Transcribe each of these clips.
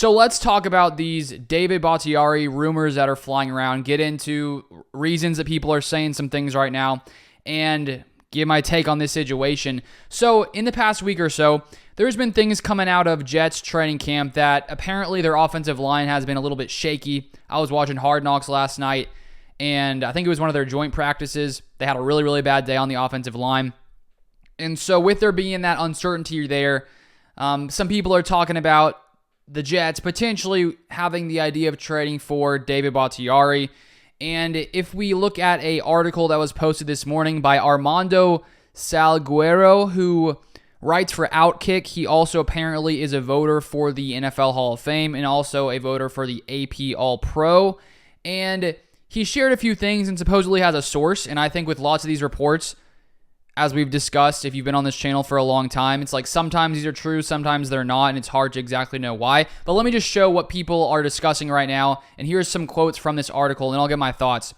So let's talk about these David Bakhtiari rumors that are flying around, get into reasons that people are saying some things right now, and give my take on this situation. So in the past week or so, there's been things coming out of Jets training camp that apparently their offensive line has been a little bit shaky. I was watching Hard Knocks last night, and I think it was one of their joint practices. They had a really, really bad day on the offensive line. And so with there being that uncertainty there, some people are talking about the Jets potentially having the idea of trading for David Bakhtiari. And if we look at an article that was posted this morning by Armando Salguero, who writes for Outkick, he also apparently is a voter for the NFL Hall of Fame and also a voter for the AP All-Pro. And he shared a few things and supposedly has a source. And I think with lots of these reports, as we've discussed, if you've been on this channel for a long time, it's like sometimes these are true, sometimes they're not, and it's hard to exactly know why. But let me just show what people are discussing right now, and here's some quotes from this article, and I'll get my thoughts.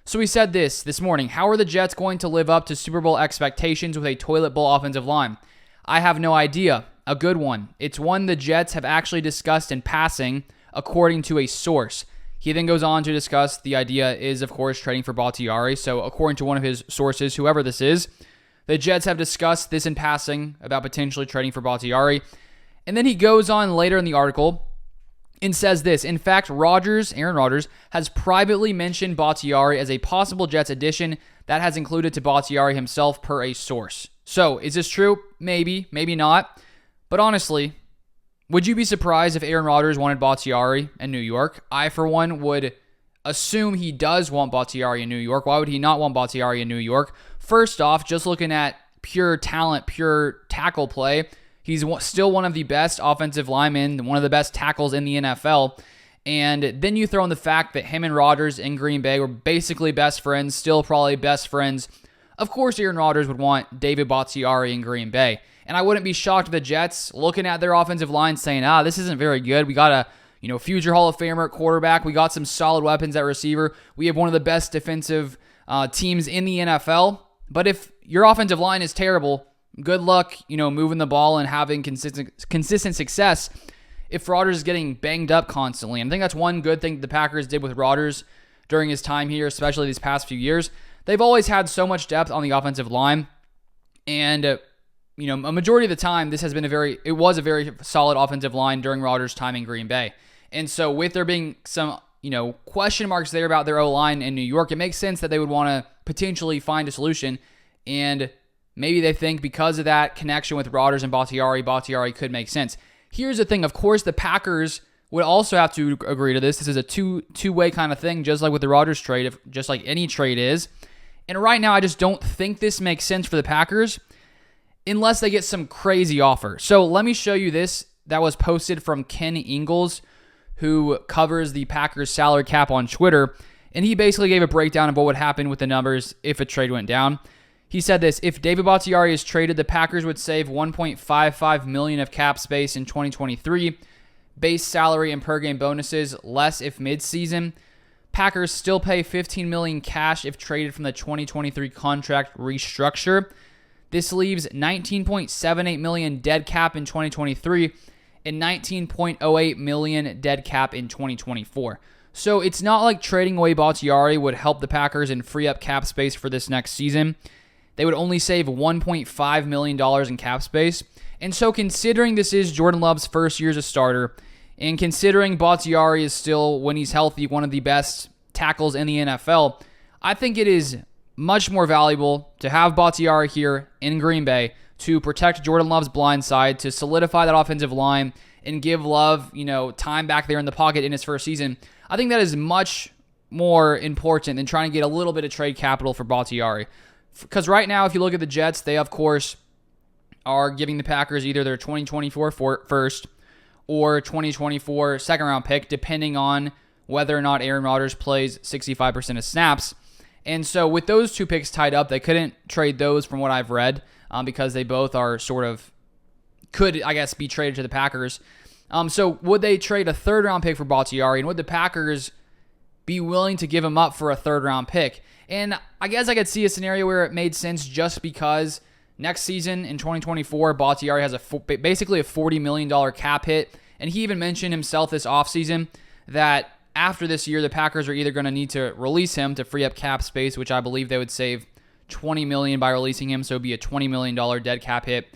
So he said this morning: how are the Jets going to live up to Super Bowl expectations with a toilet bowl offensive line? I have no idea. A good one. It's one the Jets have actually discussed in passing, according to a source. He then goes on to discuss the idea is, of course, trading for Bakhtiari. So according to one of his sources, whoever this is, the Jets have discussed this in passing about potentially trading for Bakhtiari. And then he goes on later in the article and says this: in fact, Aaron Rodgers, has privately mentioned Bakhtiari as a possible Jets addition that has included to Bakhtiari himself per a source. So, is this true? Maybe, maybe not. But honestly, would you be surprised if Aaron Rodgers wanted Bakhtiari in New York? I, for one, would assume he does want Bakhtiari in New York. Why would he not want Bakhtiari in New York? First off, just looking at pure talent, pure tackle play, he's still one of the best offensive linemen, one of the best tackles in the NFL. And then you throw in the fact that him and Rodgers in Green Bay were basically best friends, still probably best friends. Of course, Aaron Rodgers would want David Bakhtiari in Green Bay. And I wouldn't be shocked if the Jets, looking at their offensive line, saying, this isn't very good. We got a future Hall of Famer at quarterback. We got some solid weapons at receiver. We have one of the best defensive teams in the NFL. But if your offensive line is terrible, good luck, moving the ball and having consistent success if Rodgers is getting banged up constantly. And I think that's one good thing the Packers did with Rodgers during his time here, especially these past few years. They've always had so much depth on the offensive line. And, a majority of the time, it was a very solid offensive line during Rodgers' time in Green Bay. And so with there being some, question marks there about their O-line in New York, it makes sense that they would want to potentially find a solution. And maybe they think because of that connection with Rodgers and Bakhtiari could make sense. Here's the thing. Of course, the Packers would also have to agree to this. This is a two-way kind of thing, just like with the Rodgers trade, just like any trade is. And right now, I just don't think this makes sense for the Packers unless they get some crazy offer. So let me show you this that was posted from Ken Ingalls, who covers the Packers salary cap on Twitter. And he basically gave a breakdown of what would happen with the numbers if a trade went down. He said this: if David Bakhtiari is traded, the Packers would save $1.55 million of cap space in 2023. Base salary and per game bonuses less if midseason. Packers still pay $15 million cash if traded from the 2023 contract restructure. This leaves $19.78 million dead cap in 2023 and $19.08 million dead cap in 2024. So it's not like trading away Bakhtiari would help the Packers and free up cap space for this next season. They would only save $1.5 million in cap space. And so considering this is Jordan Love's first year as a starter, and considering Bakhtiari is still, when he's healthy, one of the best tackles in the NFL, I think it is much more valuable to have Bakhtiari here in Green Bay to protect Jordan Love's blind side, to solidify that offensive line, and give Love, time back there in the pocket in his first season. I think that is much more important than trying to get a little bit of trade capital for Bakhtiari. Because right now, if you look at the Jets, they, of course, are giving the Packers either their 2024 first or 2024 second-round pick, depending on whether or not Aaron Rodgers plays 65% of snaps. And so with those two picks tied up, they couldn't trade those from what I've read because they both are could, I guess, be traded to the Packers. So would they trade a third-round pick for Bakhtiari, and would the Packers be willing to give him up for a third-round pick? And I guess I could see a scenario where it made sense just because next season in 2024, Bakhtiari has basically a $40 million cap hit, And he even mentioned himself this offseason that after this year, the Packers are either going to need to release him to free up cap space, which I believe they would save $20 million by releasing him. So it'd be a $20 million dead cap hit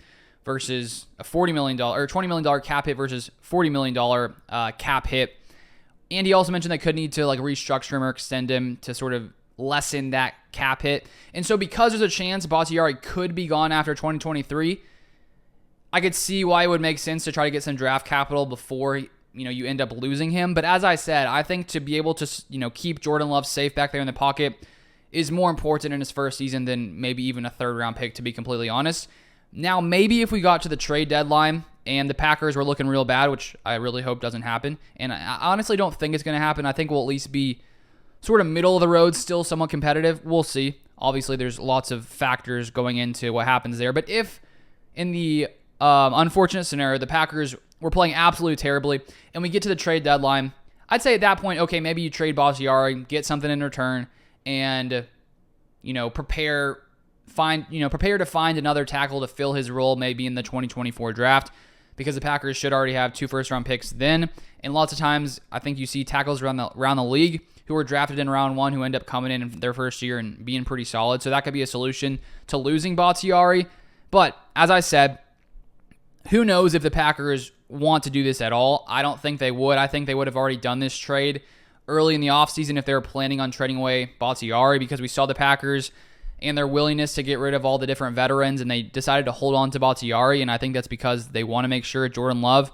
versus a $40 million or $20 million cap hit versus $40 million cap hit. And he also mentioned they could need to like restructure him or extend him to sort of lessen that cap hit. And so because there's a chance Bakhtiari could be gone after 2023, I could see why it would make sense to try to get some draft capital before you end up losing him. But as I said, I think to be able to keep Jordan Love safe back there in the pocket is more important in his first season than maybe even a third-round pick, to be completely honest. Now, maybe if we got to the trade deadline and the Packers were looking real bad, which I really hope doesn't happen, and I honestly don't think it's going to happen. I think we'll at least be sort of middle of the road, still somewhat competitive. We'll see. Obviously, there's lots of factors going into what happens there. But if in the unfortunate scenario, the Packers were playing absolutely terribly, and we get to the trade deadline, I'd say at that point, okay, maybe you trade Bakhtiari, get something in return, and prepare to find another tackle to fill his role maybe in the 2024 draft, because the Packers should already have 2 first-round picks then. And lots of times, I think you see tackles around the league who were drafted in round 1 who end up coming in their first year and being pretty solid. So that could be a solution to losing Bakhtiari. But as I said, who knows if the Packers want to do this at all? I don't think they would. I think they would have already done this trade early in the offseason if they were planning on trading away Bakhtiari, because we saw the Packers and their willingness to get rid of all the different veterans, and they decided to hold on to Bakhtiari, and I think that's because they want to make sure Jordan Love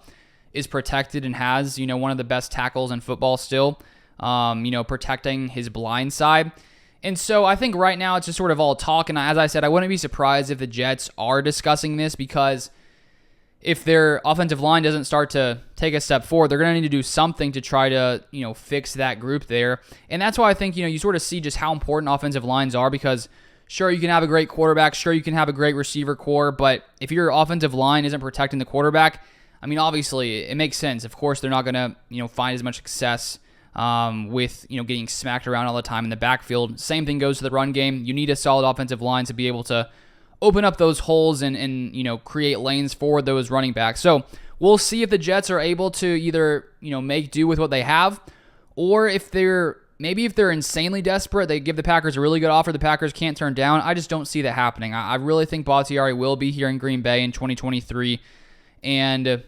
is protected and has, one of the best tackles in football still, protecting his blind side. And so I think right now it's just sort of all talk, and as I said, I wouldn't be surprised if the Jets are discussing this, because if their offensive line doesn't start to take a step forward, they're going to need to do something to try to, fix that group there. And that's why I think, you sort of see just how important offensive lines are, because sure, you can have a great quarterback, sure, you can have a great receiver core, but if your offensive line isn't protecting the quarterback, I mean, obviously, it makes sense. Of course, they're not going to, find as much success with, getting smacked around all the time in the backfield. Same thing goes to the run game. You need a solid offensive line to be able to open up those holes and create lanes for those running backs. So we'll see if the Jets are able to either, make do with what they have, or if they're insanely desperate, they give the Packers a really good offer the Packers can't turn down. I just don't see that happening. I really think Bakhtiari will be here in Green Bay in 2023. And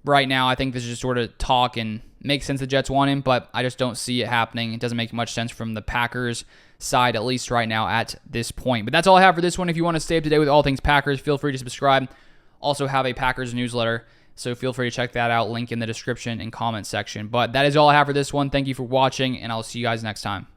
right now, I think this is just sort of talk and makes sense the Jets want him, but I just don't see it happening. It doesn't make much sense from the Packers side, at least right now at this point. But that's all I have for this one. If you want to stay up to date with all things Packers, feel free to subscribe. Also have a Packers newsletter, so feel free to check that out. Link in the description and comment section. But that is all I have for this one. Thank you for watching, and I'll see you guys next time.